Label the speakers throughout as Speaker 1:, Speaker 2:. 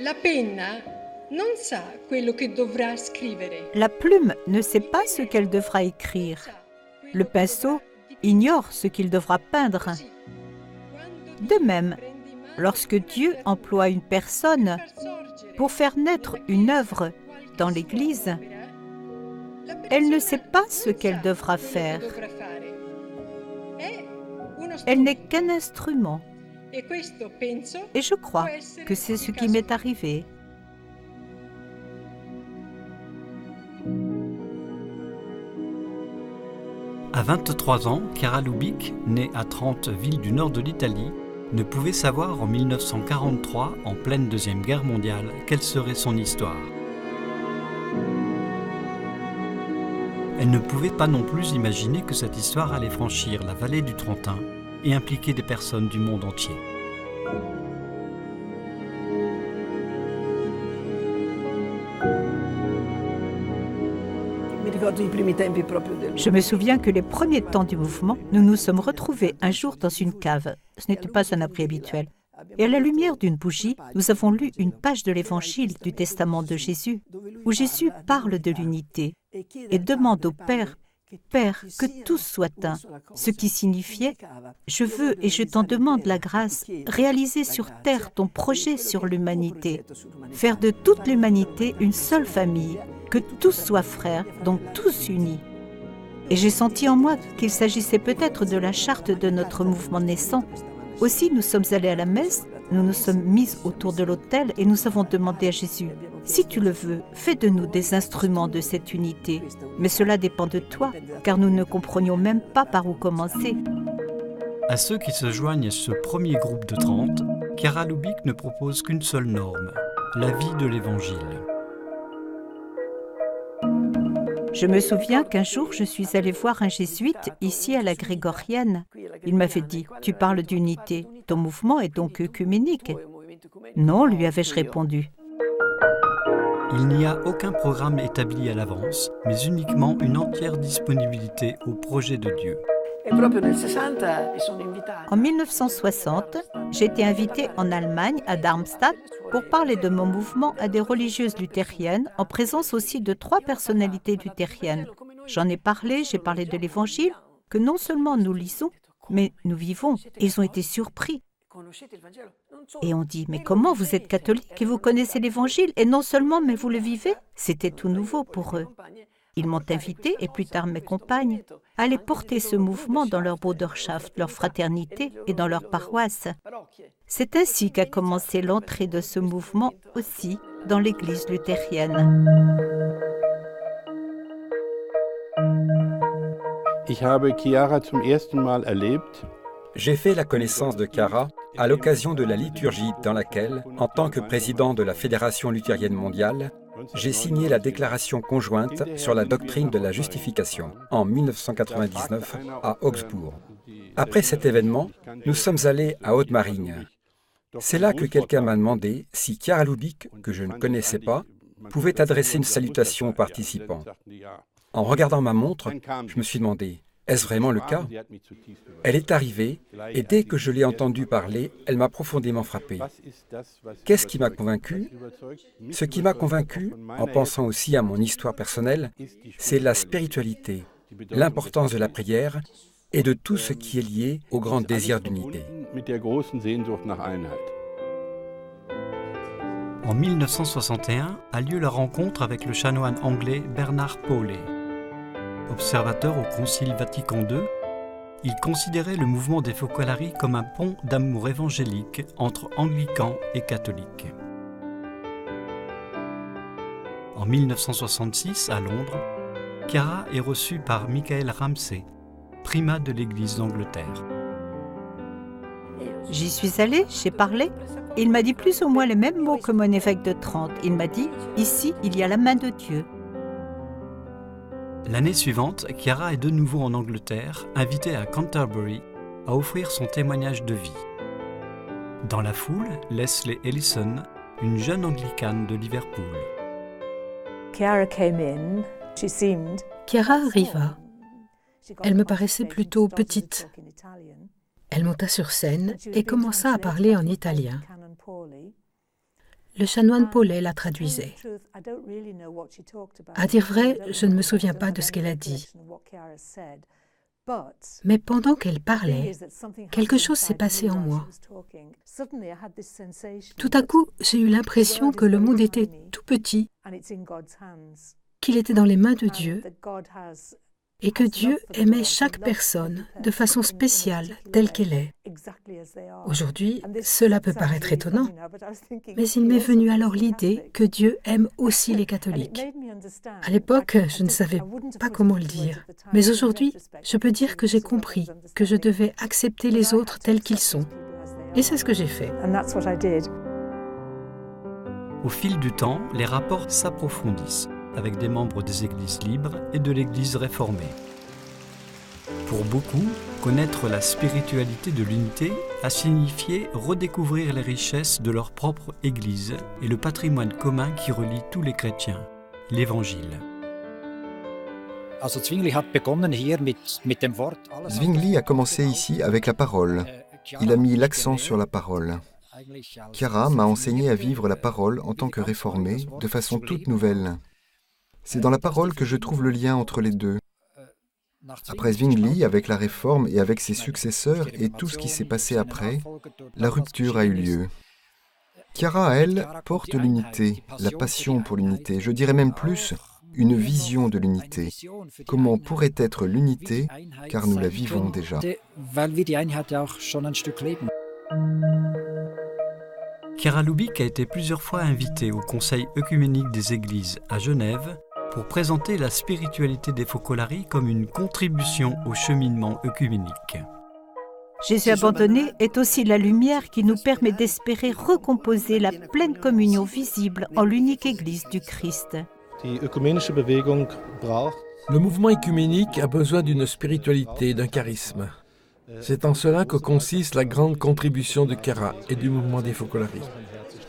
Speaker 1: La plume ne sait pas ce qu'elle devra écrire. Le pinceau ignore ce qu'il devra peindre. De même, lorsque Dieu emploie une personne pour faire naître une œuvre dans l'Église, elle ne sait pas ce qu'elle devra faire. Elle n'est qu'un instrument. Et je crois que c'est ce qui m'est arrivé.
Speaker 2: À 23 ans, Chiara Lubich, née à Trente, ville du nord de l'Italie, ne pouvait savoir en 1943, en pleine Deuxième Guerre mondiale, quelle serait son histoire. Elle ne pouvait pas non plus imaginer que cette histoire allait franchir la vallée du Trentin et impliquer des personnes du monde entier.
Speaker 1: Je me souviens que les premiers temps du mouvement, nous nous sommes retrouvés un jour dans une cave. Ce n'était pas un abri habituel. Et à la lumière d'une bougie, nous avons lu une page de l'Évangile du Testament de Jésus, où Jésus parle de l'unité et demande au Père, « Père, que tous soient un », ce qui signifiait « Je veux et je t'en demande la grâce, réaliser sur terre ton projet sur l'humanité, faire de toute l'humanité une seule famille, que tous soient frères, donc tous unis. » Et j'ai senti en moi qu'il s'agissait peut-être de la charte de notre mouvement naissant. Aussi, nous sommes allés à la messe, nous nous sommes mis autour de l'autel et nous avons demandé à Jésus, « Si tu le veux, fais de nous des instruments de cette unité. Mais cela dépend de toi, car nous ne comprenions même pas par où commencer. »
Speaker 2: À ceux qui se joignent à ce premier groupe de 30, Chiara Lubich ne propose qu'une seule norme, la vie de l'Évangile.
Speaker 1: Je me souviens qu'un jour, je suis allée voir un jésuite ici à la Grégorienne. Il m'avait dit, « Tu parles d'unité, ton mouvement est donc œcuménique. » « Non, lui avais-je répondu.
Speaker 2: Il n'y a aucun programme établi à l'avance, mais uniquement une entière disponibilité au projet de Dieu.
Speaker 1: En 1960, j'ai été invitée en Allemagne, à Darmstadt, pour parler de mon mouvement à des religieuses luthériennes, en présence aussi de 3 personnalités luthériennes. J'en ai parlé, j'ai parlé de l'Évangile, que non seulement nous lisons, mais nous vivons. Ils ont été surpris. Et on dit, mais comment vous êtes catholique et vous connaissez l'Évangile, et non seulement, mais vous le vivez? C'était tout nouveau pour eux. Ils m'ont invité, et plus tard mes compagnes, à aller porter ce mouvement dans leur Bruderschaft, leur fraternité et dans leur paroisse. C'est ainsi qu'a commencé l'entrée de ce mouvement aussi dans l'Église luthérienne.
Speaker 3: Ich habe Chiara zum ersten Mal erlebt.
Speaker 4: J'ai fait la connaissance de Chiara à l'occasion de la liturgie dans laquelle, en tant que président de la Fédération luthérienne mondiale, j'ai signé la déclaration conjointe sur la doctrine de la justification en 1999 à Augsbourg. Après cet événement, nous sommes allés à Haute-Marigne. C'est là que quelqu'un m'a demandé si Chiara Lubich, que je ne connaissais pas, pouvait adresser une salutation aux participants. En regardant ma montre, je me suis demandé, est-ce vraiment le cas? Elle est arrivée et dès que je l'ai entendue parler, elle m'a profondément frappé. Qu'est-ce qui m'a convaincu? Ce qui m'a convaincu, en pensant aussi à mon histoire personnelle, c'est la spiritualité, l'importance de la prière et de tout ce qui est lié au grand désir d'unité.
Speaker 2: En 1961 a lieu la rencontre avec le chanoine anglais Bernard Paulet. Observateur au Concile Vatican II, il considérait le mouvement des Focolari comme un pont d'amour évangélique entre anglicans et catholiques. En 1966, à Londres, Chiara est reçue par Michael Ramsey, primat de l'Église d'Angleterre.
Speaker 1: J'y suis allée, j'ai parlé. Il m'a dit plus ou moins les mêmes mots que mon évêque de Trente. Il m'a dit, ici, il y a la main de Dieu.
Speaker 2: L'année suivante, Chiara est de nouveau en Angleterre, invitée à Canterbury à offrir son témoignage de vie. Dans la foule, Leslie Ellison, une jeune anglicane de Liverpool.
Speaker 5: Chiara arriva. Elle me paraissait plutôt petite. Elle monta sur scène et commença à parler en italien. le chanoine Paulet la traduisait. À dire vrai, je ne me souviens pas de ce qu'elle a dit. Mais pendant qu'elle parlait, quelque chose s'est passé en moi. Tout à coup, j'ai eu l'impression que le monde était tout petit, qu'il était dans les mains de Dieu et que Dieu aimait chaque personne de façon spéciale, telle qu'elle est. Aujourd'hui, cela peut paraître étonnant, mais il m'est venu alors l'idée que Dieu aime aussi les catholiques. À l'époque, je ne savais pas comment le dire, mais aujourd'hui, je peux dire que j'ai compris que je devais accepter les autres tels qu'ils sont. Et c'est ce que j'ai fait.
Speaker 2: Au fil du temps, les rapports s'approfondissent avec des membres des églises libres et de l'église réformée. Pour beaucoup, connaître la spiritualité de l'unité a signifié redécouvrir les richesses de leur propre église et le patrimoine commun qui relie tous les chrétiens, l'Évangile.
Speaker 6: Zwingli a commencé ici avec la parole. Il a mis l'accent sur la parole. Chiara m'a enseigné à vivre la parole en tant que réformée de façon toute nouvelle. C'est dans la parole que je trouve le lien entre les deux. Après Zwingli, avec la réforme et avec ses successeurs et tout ce qui s'est passé après, la rupture a eu lieu. Chiara, elle, porte l'unité, la passion pour l'unité, je dirais même plus, une vision de l'unité. Comment pourrait être l'unité, car nous la vivons déjà.
Speaker 2: Chiara Lubich a été plusieurs fois invitée au Conseil œcuménique des Églises à Genève pour présenter la spiritualité des Focolari comme une contribution au cheminement œcuménique.
Speaker 1: Jésus abandonné est aussi la lumière qui nous permet d'espérer recomposer la pleine communion visible en l'unique Église du Christ.
Speaker 7: Le mouvement œcuménique a besoin d'une spiritualité, d'un charisme. C'est en cela que consiste la grande contribution de Chiara et du mouvement des Focolari.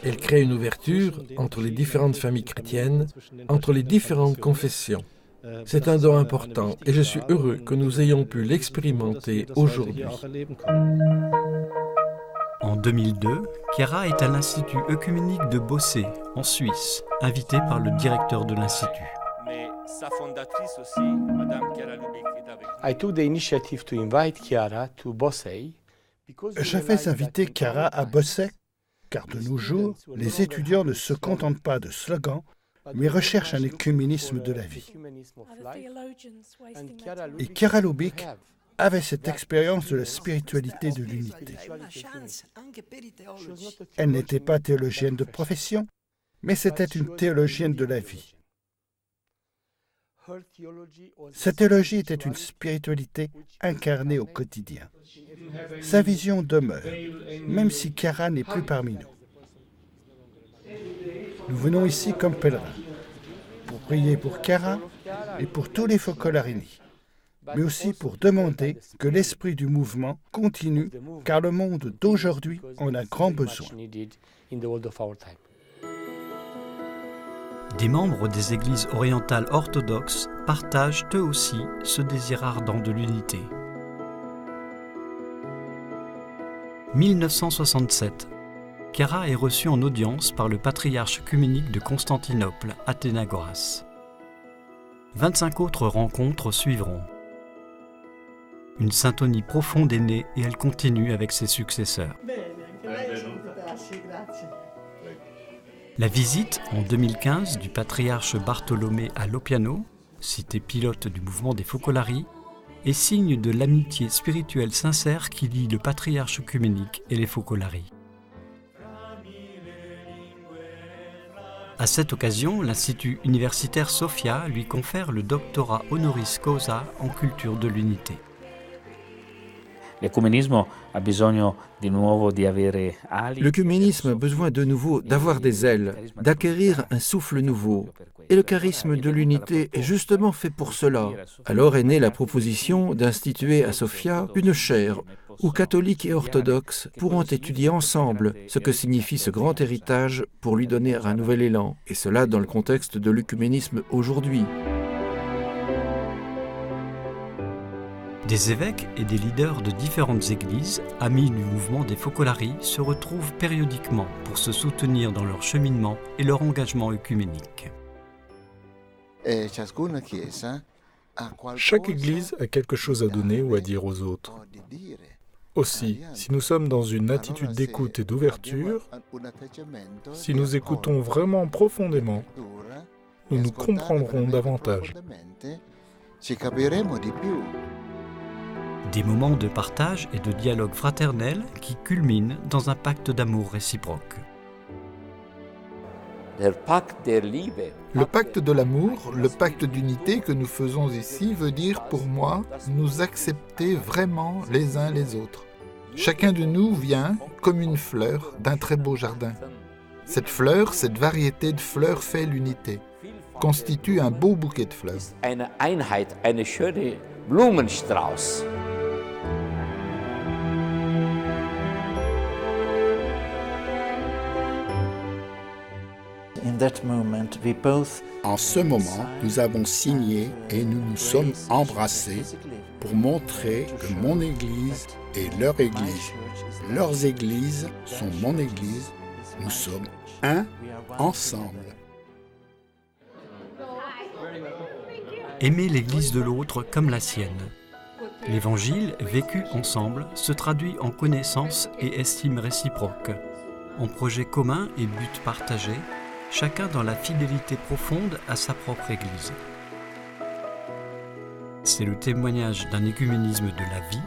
Speaker 7: Elle crée une ouverture entre les différentes familles chrétiennes, entre les différentes confessions. C'est un don important et je suis heureux que nous ayons pu l'expérimenter aujourd'hui.
Speaker 2: En 2002, Chiara est à l'Institut œcuménique de Bossé, en Suisse, invitée par le directeur de l'Institut.
Speaker 8: Mais sa fondatrice aussi, Madame Chiara Lubich, est avec nous.
Speaker 3: I took the initiative to invite Chiara to Bossé.
Speaker 9: J'avais invité Chiara à Bossé, car de nos jours, les étudiants ne se contentent pas de slogans, mais recherchent un œcuménisme de la vie. Et Chiara Lubich avait cette expérience de la spiritualité de l'unité. Elle n'était pas théologienne de profession, mais c'était une théologienne de la vie. Sa théologie était une spiritualité incarnée au quotidien. Sa vision demeure, même si Chiara n'est plus parmi nous. Nous venons ici comme pèlerins, pour prier pour Chiara et pour tous les Focolarini, mais aussi pour demander que l'esprit du mouvement continue, car le monde d'aujourd'hui en a grand besoin.
Speaker 2: Des membres des églises orientales orthodoxes partagent eux aussi ce désir ardent de l'unité. 1967. Chiara est reçue en audience par le patriarche œcuménique de Constantinople, Athénagoras. 25 autres rencontres suivront. Une syntonie profonde est née et elle continue avec ses successeurs. La visite, en 2015, du patriarche Bartolomé à Lopiano, cité pilote du mouvement des Focolari, est signe de l'amitié spirituelle sincère qui lie le patriarche œcuménique et les Focolari. À cette occasion, l'Institut universitaire Sophia lui confère le doctorat honoris causa en culture de l'unité.
Speaker 10: L'œcuménisme a besoin de nouveau d'avoir des ailes, d'acquérir un souffle nouveau. Et le charisme de l'unité est justement fait pour cela. Alors est née la proposition d'instituer à Sofia une chaire où catholiques et orthodoxes pourront étudier ensemble ce que signifie ce grand héritage pour lui donner un nouvel élan, et cela dans le contexte de l'œcuménisme aujourd'hui.
Speaker 2: Des évêques et des leaders de différentes églises, amis du mouvement des Focolari, se retrouvent périodiquement pour se soutenir dans leur cheminement et leur engagement œcuménique.
Speaker 11: Chaque Église a quelque chose à donner ou à dire aux autres. Aussi, si nous sommes dans une attitude d'écoute et d'ouverture, si nous écoutons vraiment profondément, nous nous comprendrons davantage.
Speaker 2: Des moments de partage et de dialogue fraternel qui culminent dans un pacte d'amour réciproque.
Speaker 6: Le pacte de l'amour, le pacte d'unité que nous faisons ici veut dire pour moi nous accepter vraiment les uns les autres. Chacun de nous vient comme une fleur d'un très beau jardin. Cette fleur, cette variété de fleurs fait l'unité, constitue un beau bouquet de fleurs.
Speaker 9: En ce moment, nous avons signé et nous nous sommes embrassés pour montrer que mon Église est leur Église. Leurs églises sont mon Église. Nous sommes un ensemble.
Speaker 2: Aimer l'Église de l'autre comme la sienne. L'Évangile, vécu ensemble, se traduit en connaissance et estime réciproque, en projet commun et but partagé, chacun dans la fidélité profonde à sa propre Église. C'est le témoignage d'un écuménisme de la vie.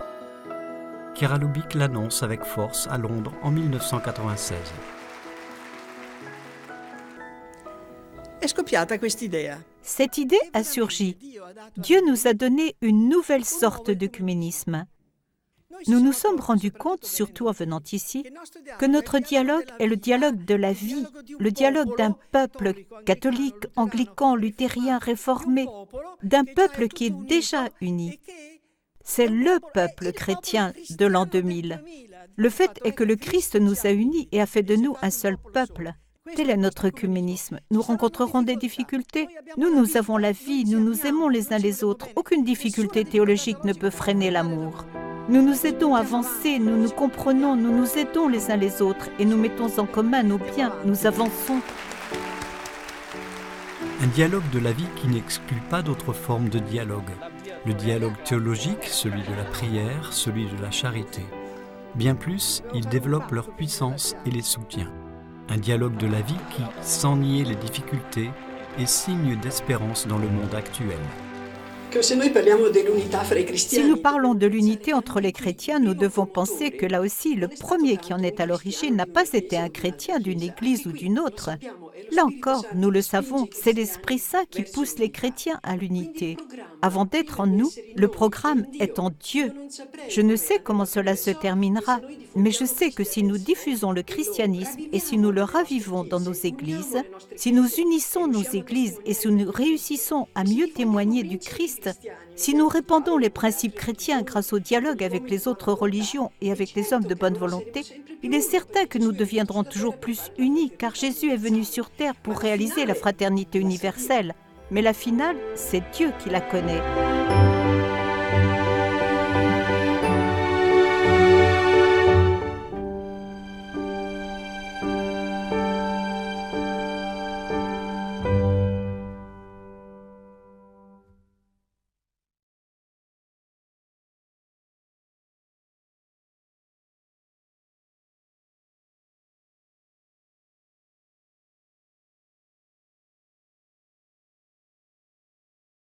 Speaker 2: Chiara Lubich l'annonce avec force à Londres en 1996.
Speaker 1: Cette idée a surgi. Dieu nous a donné une nouvelle sorte d'œcuménisme. Nous nous sommes rendus compte, surtout en venant ici, que notre dialogue est le dialogue de la vie, le dialogue d'un peuple catholique, anglican, luthérien, réformé, d'un peuple qui est déjà uni. C'est le peuple chrétien de l'an 2000. Le fait est que le Christ nous a unis et a fait de nous un seul peuple. Tel est notre œcuménisme. Nous rencontrerons des difficultés. Nous avons la vie, nous nous aimons les uns les autres. Aucune difficulté théologique ne peut freiner l'amour. Nous nous aidons à avancer, nous nous comprenons, nous nous aidons les uns les autres et nous mettons en commun nos biens, nous avançons.
Speaker 2: Un dialogue de la vie qui n'exclut pas d'autres formes de dialogue. Le dialogue théologique, celui de la prière, celui de la charité. Bien plus, il développe leur puissance et les soutient. Un dialogue de la vie qui, sans nier les difficultés, est signe d'espérance dans le monde actuel.
Speaker 1: Si nous parlons de l'unité entre les chrétiens, nous devons penser que là aussi, le premier qui en est à l'origine n'a pas été un chrétien d'une église ou d'une autre. Là encore, nous le savons, c'est l'Esprit Saint qui pousse les chrétiens à l'unité. Avant d'être en nous, le programme est en Dieu. Je ne sais comment cela se terminera, mais je sais que si nous diffusons le christianisme et si nous le ravivons dans nos églises, si nous unissons nos églises et si nous réussissons à mieux témoigner du Christ, si nous répandons les principes chrétiens grâce au dialogue avec les autres religions et avec les hommes de bonne volonté, il est certain que nous deviendrons toujours plus unis, car Jésus est venu sur terre pour réaliser la fraternité universelle. Mais la finale, c'est Dieu qui la connaît.